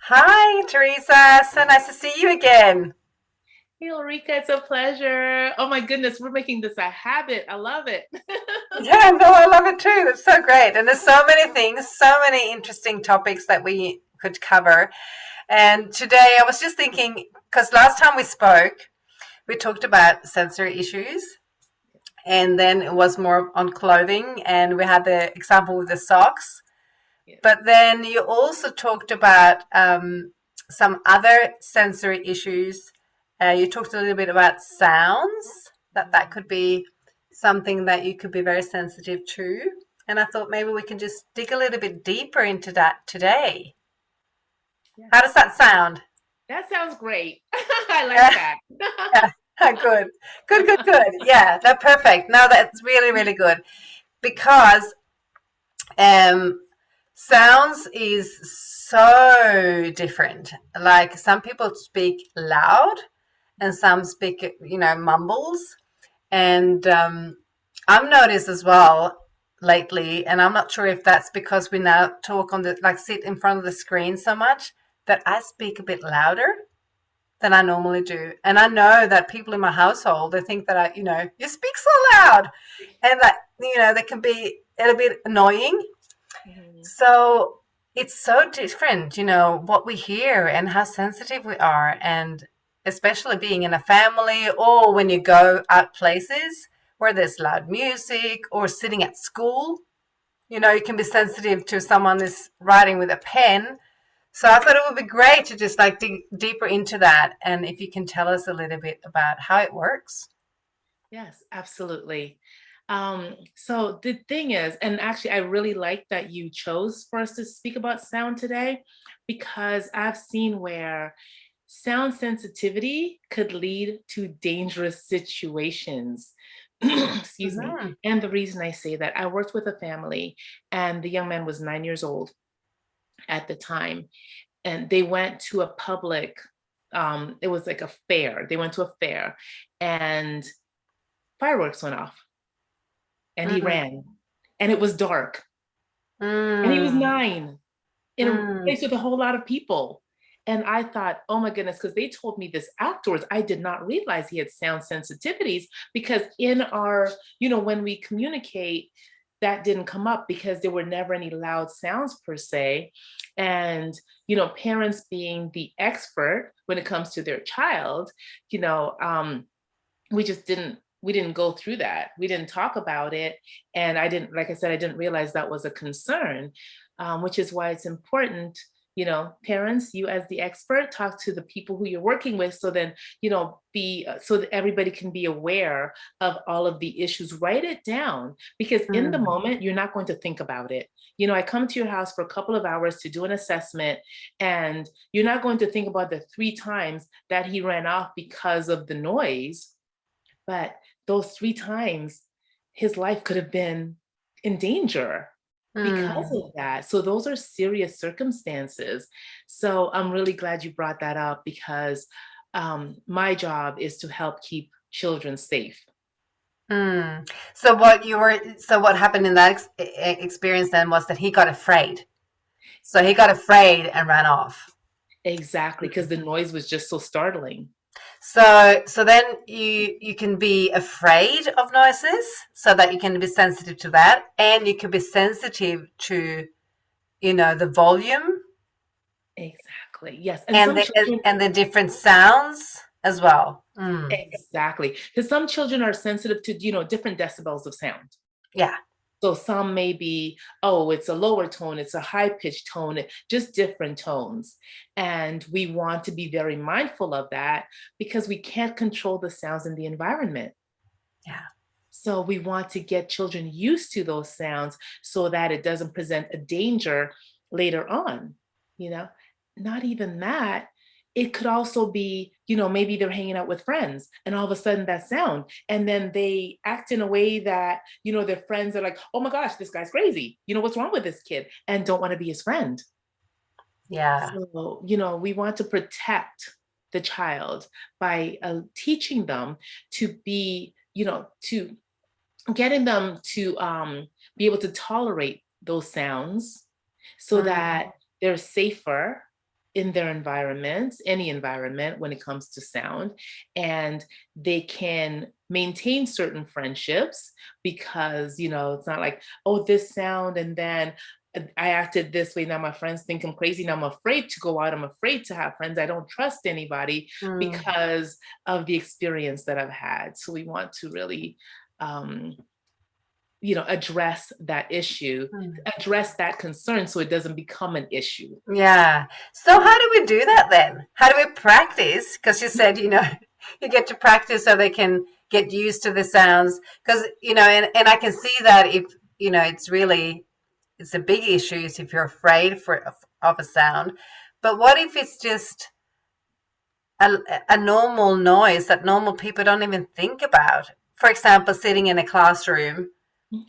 Hi, Teresa. So nice to see you again. Hey, Ulrika, it's a pleasure. Oh my goodness, we're making this a habit. I love it. Yeah, no, I love it too. That's so great. And there's so many things, so many interesting topics that we could cover. And today I was just thinking, because last time we spoke, we talked about sensory issues, and then it was more on clothing, and we had the example with the socks. Yes. But then you also talked about some other sensory issues. You talked a little bit about sounds, that Mhm. could be something that you could be very sensitive to. And I thought maybe we can just dig a little bit deeper into that today. Yes. How does that sound? That sounds great. I like that. Yeah, good, good, good, good. Yeah, that's perfect. No, that's really, really good because um, sounds is so different. Like some people speak loud and some speak, mumbles. And I've noticed as well lately, and I'm not sure if that's because we now talk on the, like, sit in front of the screen so much, that I speak a bit louder than I normally do. And I know that people in my household, they think that you speak so loud, and that, that can be a bit annoying. Mhm. So it's so different, what we hear and how sensitive we are. And especially being in a family or when you go out places where there's loud music or sitting at school, you can be sensitive to someone is writing with a pen. So I thought it would be great to just like dig deeper into that. And if you can tell us a little bit about how it works. Yes, absolutely. So the thing is, and actually, I really like that you chose for us to speak about sound today because I've seen where sound sensitivity could lead to dangerous situations. Excuse me. Hmm. And the reason I say that, I worked with a family, and the young man was 9 years old at the time, and they went to a public, it was like a fair. They went to a fair, and fireworks went off, and he Mm, ran, and it was dark, and he was mm, 9 in a place mm, with a whole lot of people. And I thought, oh my goodness, because they told me this afterwards. I did not realize he had sound sensitivities because in our, when we communicate, that didn't come up because there were never any loud sounds per se. And, parents being the expert when it comes to their child, you know, um, we didn't go through that. We didn't talk about it. And I didn't, like I said, I didn't realize that was a concern, which is why it's important, parents, you as the expert, talk to the people who you're working with so then, be so that everybody can be aware of all of the issues. Write it down because in the mm. moment, you're not going to think about it. I come to your house for a couple of hours to do an assessment, and you're not going to think about the 3 times that he ran off because of the noise, but those 3 times, his life could have been in danger because Mm. of that. So those are serious circumstances. So I'm really glad you brought that up because my job is to help keep children safe. Mm. So what happened in that experience then was that he got afraid. So he got afraid and ran off. Exactly, because the noise was just so startling. So then you can be afraid of noises so that you can be sensitive to that, and you can be sensitive to, the volume Exactly. Yes. And and some the children, and the different sounds as well. Mm. exactly, because some children are sensitive to, different decibels of sound. Yeah. So some may be, oh, it's a lower tone, it's a high pitched tone, just different tones. And we want to be very mindful of that because we can't control the sounds in the environment. Yeah. So we want to get children used to those sounds so that it doesn't present a danger later on, you know? Not even that. It could also be, maybe they're hanging out with friends and all of a sudden that sound, and then they act in a way that, their friends are like, oh my gosh, this guy's crazy. What's wrong with this kid? And don't want to be his friend. Yeah. So, we want to protect the child by teaching them to be, to getting them to be able to tolerate those sounds so Mm. that they're safer in their environments, any environment when it comes to sound, and they can maintain certain friendships because, it's not like, oh, this sound, and then I acted this way. Now my friends think I'm crazy. Now I'm afraid to go out. I'm afraid to have friends. I don't trust anybody Mm. because of the experience that I've had. So we want to really, address that issue, Mm. address that concern so it doesn't become an issue. Yeah. So how do we do that then? How do we practice? Because you said, you get to practice so they can get used to the sounds. Because, and I can see that if, it's a big issue is if you're afraid of a sound. But what if it's just a normal noise that normal people don't even think about? For example, sitting in a classroom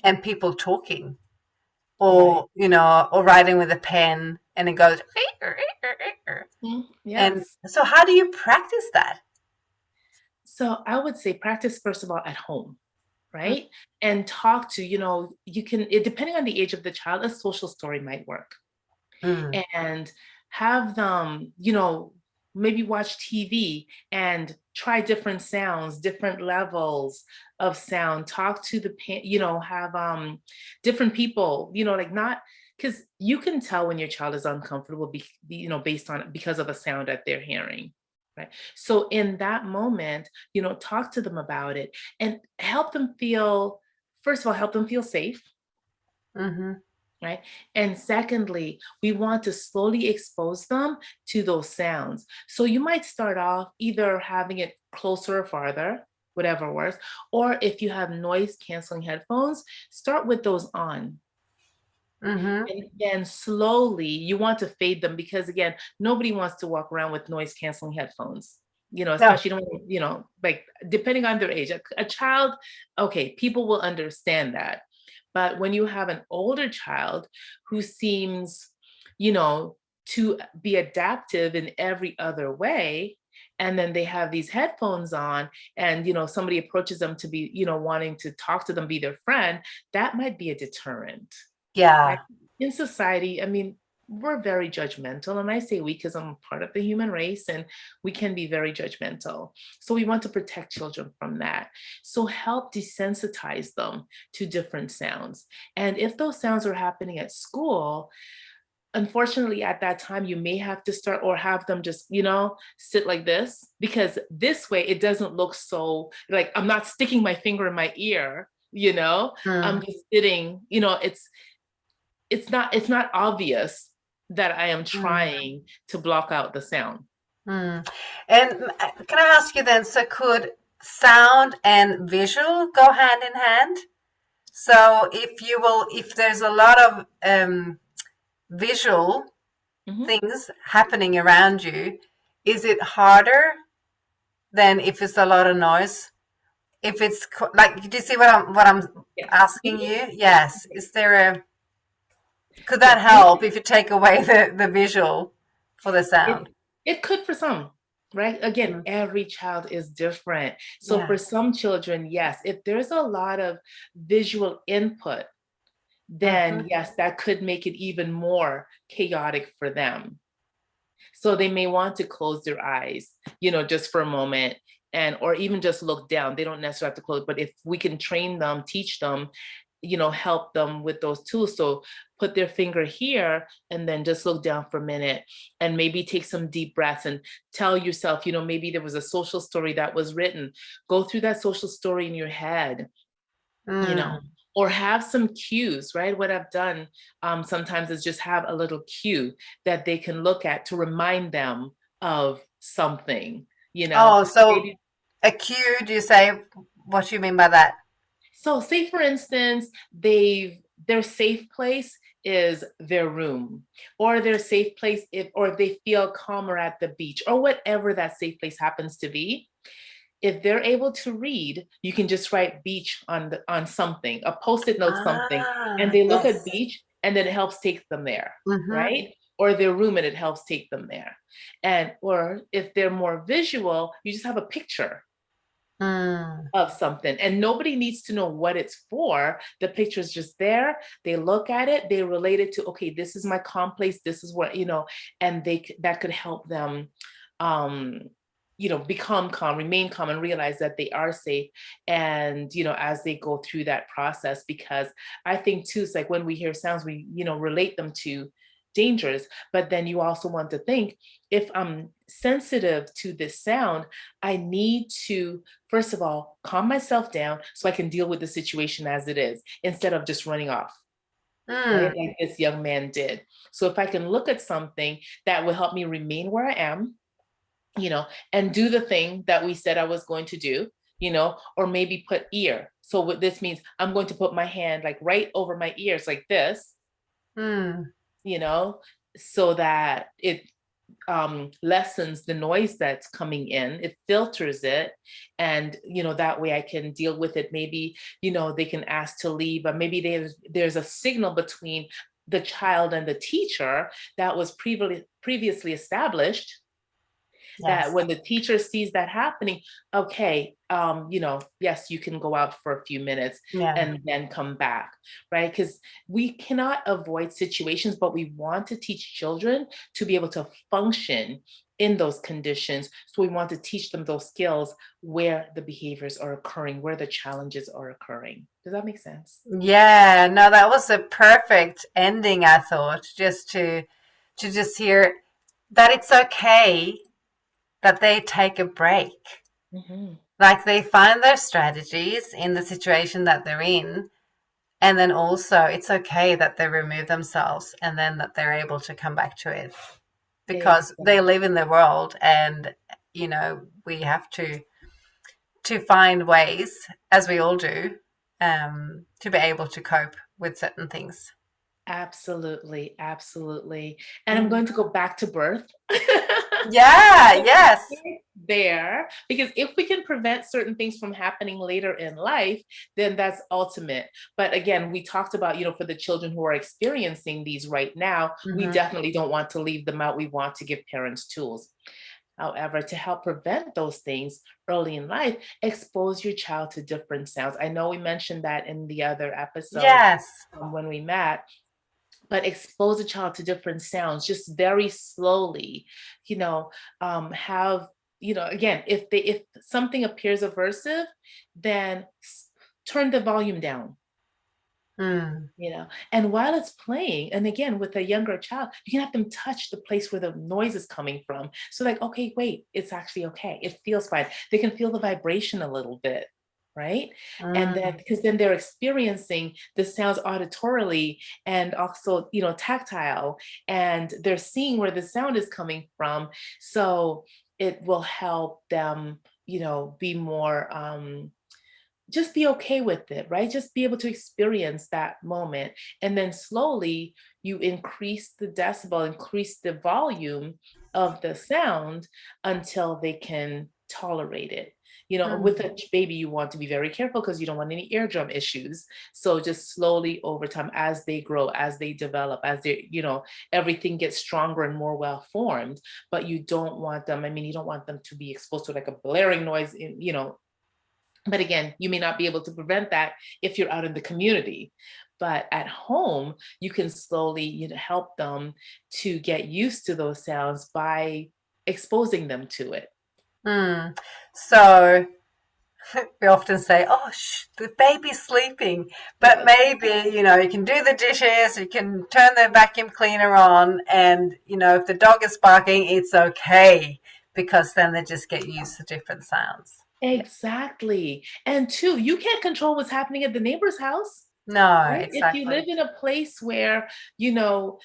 and people talking, or or writing with a pen and it goes. And Yes. so how do you practice that? So I would say practice first of all at home, right? And talk to, you can, depending on the age of the child, a social story might work. Mm. And have them, maybe watch TV and try different sounds, different levels of sound, talk to have different people, like not, because you can tell when your child is uncomfortable, based on because of a sound that they're hearing. Right. So in that moment, talk to them about it and help them feel, first of all, help them feel safe. Mm-hmm. Right. And secondly, we want to slowly expose them to those sounds. So you might start off either having it closer or farther, whatever works, or if you have noise canceling headphones, start with those on. Mm-hmm. And then slowly you want to fade them because again, nobody wants to walk around with noise canceling headphones. No. Especially like depending on their age, a child, okay, people will understand that. But when you have an older child who seems, to be adaptive in every other way, and then they have these headphones on and, somebody approaches them to be, wanting to talk to them, be their friend, that might be a deterrent. Yeah. Right? In society, I mean, we're very judgmental. And I say we because I'm part of the human race and we can be very judgmental. So we want to protect children from that. So help desensitize them to different sounds. And if those sounds are happening at school, unfortunately, at that time, you may have to start or have them just, sit like this, because this way it doesn't look so like I'm not sticking my finger in my ear, I'm just sitting, it's not obvious that I am trying to block out the sound. Mm. And can I ask you then, so could sound and visual go hand in hand? So if there's a lot of visual Mhm. things happening around you, is it harder than if it's a lot of noise? If it's like, do you see what I'm Yes. asking you? Yes. Is there could that Yes. help if you take away the visual for the It sound? it could for some, right? Again, Mm. every child is different. So Yeah. for some children, yes, if there's a lot of visual input, Mm-hmm. then yes, that could make it even more chaotic for them. So they may want to close their eyes, just for a moment, and or even just look down. They don't necessarily have to close, but if we can train them, teach them, help them with those tools. So put their finger here and then just look down for a minute and maybe take some deep breaths and tell yourself, maybe there was a social story that was written. Go through that social story in your head, you know, Mm. or have some cues, right? What I've done sometimes is just have a little cue that they can look at to remind them of something, Oh, so maybe. a cue, do you say? What do you mean by that? So say for instance, their safe place is their room, or their safe place if they feel calmer at the beach, or whatever that safe place happens to be. If they're able to read, you can just write beach on something, a post-it note, something, and Ah, they look at yes. beach and then it helps take them there, Mm-hmm. right? Or their room and it helps take them there. And or if they're more visual, you just have a picture, Mm. of something, and nobody needs to know what it's for. The picture's just there. They look at it, they relate it to, okay, this is my calm place, this is what, and that could help them um become calm, remain calm, and realize that they are safe. And as they go through that process, because I think too, it's like when we hear sounds, we relate them to dangers. But then you also want to think, if I'm sensitive to this sound, I need to, first of all, calm myself down so I can deal with the situation as it is, instead of just running off, Mm. right? Like this young man did. So if I can look at something that will help me remain where I am, and do the thing that we said I was going to do, or maybe put ear. So what this means, I'm going to put my hand like right over my ears like this, Mm. you know, so that it lessens the noise that's coming in, it filters it, and that way I can deal with it. Maybe they can ask to leave, but maybe there's a signal between the child and the teacher that was previously established, that Yes. when the teacher sees that happening, okay, yes, you can go out for a few minutes Yeah. and then come back, right? Because we cannot avoid situations, but we want to teach children to be able to function in those conditions. So we want to teach them those skills where the behaviors are occurring, where the challenges are occurring. Does that make sense? Yeah, no, that was a perfect ending, I thought, just to just hear that it's okay that they take a break. Mm-hmm. Like they find their strategies in the situation that they're in, and then also it's okay that they remove themselves and then that they're able to come back to it because they live in the world, and we have to find ways, as we all do, to be able to cope with certain things. Absolutely, absolutely. And I'm Mm. going to go back to birth. Yeah, yes. There, because if we can prevent certain things from happening later in life, then that's ultimate. But again, we talked about, for the children who are experiencing these right now, we Hmm. definitely don't want to leave them out. We want to give parents tools. However, to help prevent those things early in life, expose your child to different sounds. I know we mentioned that in the other episode Yes. when we met, but expose a child to different sounds just very slowly. Have, again, if something appears aversive, then turn the volume down. Mm. And while it's playing, and again with a younger child, you can have them touch the place where the noise is coming from, so like, okay, wait, it's actually okay, it feels fine. They can feel the vibration a little bit, right? And then, Mm. because then they're experiencing the sounds auditorily and also tactile, and they're seeing where the sound is coming from. So it will help them be more just be okay with it, right? Just be able to experience that moment. And then slowly you increase the decibel, increase the volume of the sound until they can tolerate it. With Mm. a baby, you want to be very careful because you don't want any eardrum issues. So just slowly over time, as they grow, as they develop, as they, everything gets stronger and more well formed. But you don't want them, you don't want them to be exposed to like a blaring noise but again, you may not be able to prevent that if you're out in the community. But at home, you can slowly, help them to get used to those sounds by exposing them to it. Mm. So we often say, "Oh, the baby's sleeping," but maybe you can do the dishes, you can turn the vacuum cleaner on, and if the dog is barking, it's okay because then they just get used to different sounds. Yeah. Exactly. And two, you can't control what's happening at the neighbor's house. No, Right? If you exactly. live in a place where, you know,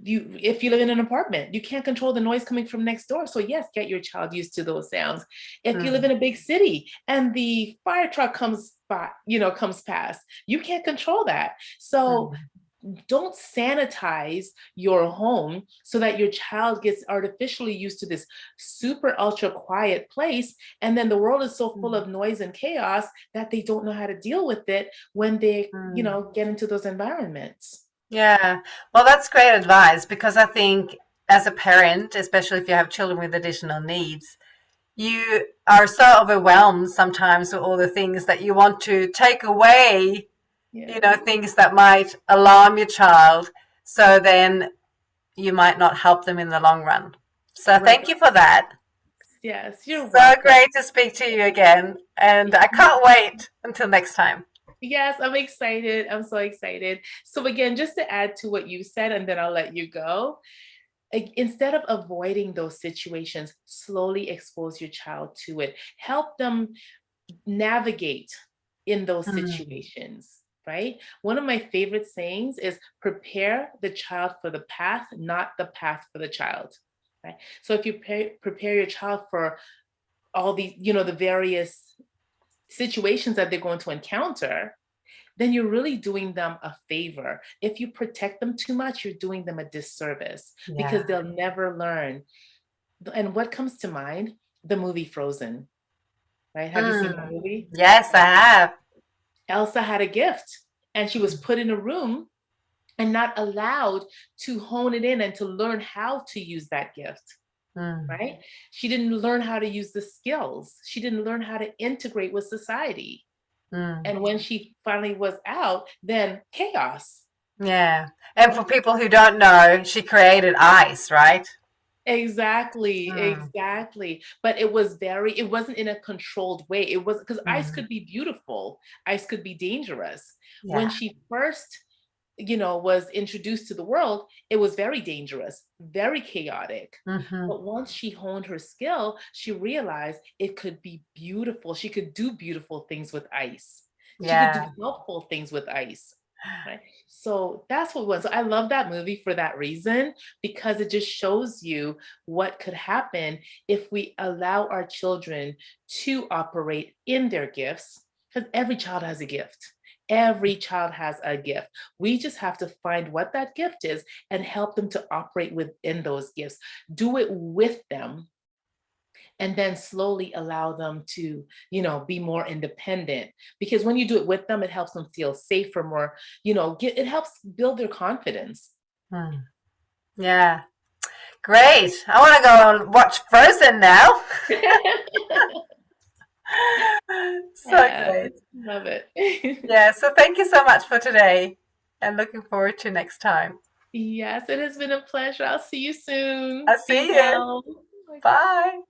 if you live in an apartment, you can't control the noise coming from next door. So yes, get your child used to those sounds. If you live Mm. in a big city and the fire truck comes by, comes past, you can't control that. So Mm. don't sanitize your home so that your child gets artificially used to this super ultra quiet place, and then the world is so full Mm. of noise and chaos that they don't know how to deal with it when they Mm. get into those environments. Yeah, well, that's great advice because I think as a parent, especially if you have children with additional needs, you are so overwhelmed sometimes with all the things that you want to take away, Yeah. things that might alarm your child. So then you might not help them in the long run. So Right. thank you for that. Yes, you're So welcome. great to speak to you again. And I can't wait until next time. Yes, I'm excited. I'm so excited. So again, just to add to what you said, and then I'll let you go. Instead of avoiding those situations, slowly expose your child to it. Help them navigate in those Mm. situations, right? One of my favorite sayings is prepare the child for the path, not the path for the child. Right? So if you prepare your child for all these, the various situations that they're going to encounter, then you're really doing them a favor. If you protect them too much, you're doing them a disservice because Yeah. they'll never learn. And what comes to mind? The movie Frozen, right? Have you seen that Mm. movie? Yes, I have. Elsa had a gift and she was put in a room and not allowed to hone it in and to learn how to use that gift, Mm. right? She didn't learn how to use the skills. She didn't learn how to integrate with society. Mm. And when she finally was out, then chaos. Yeah. And for Right? people who don't know, she created ice, right? Exactly, Mm. exactly. But it wasn't in a controlled way. It was because ice Mm. could be beautiful, ice could be dangerous. When Yeah. she first, was introduced to the world, it was very dangerous, very chaotic. Hmm. But once she honed her skill, she realized it could be beautiful. She could do beautiful things with ice. She could do Yeah. helpful things with ice. Right. So that's what it was. So I love that movie for that reason, because it just shows you what could happen if we allow our children to operate in their gifts, because every child has a gift. Every child has a gift. We just have to find what that gift is and help them to operate within those gifts. Do it with them and then slowly allow them to be more independent, because when you do it with them, it helps them feel safer, more, it helps build their confidence. Mm. Yeah. Great. I want to go and watch Frozen now. So Yeah, great. love it. Yeah. So thank you so much for today and looking forward to next time. Yes, it has been a pleasure. I'll see you soon. I'll Be see you. well. Okay. Bye.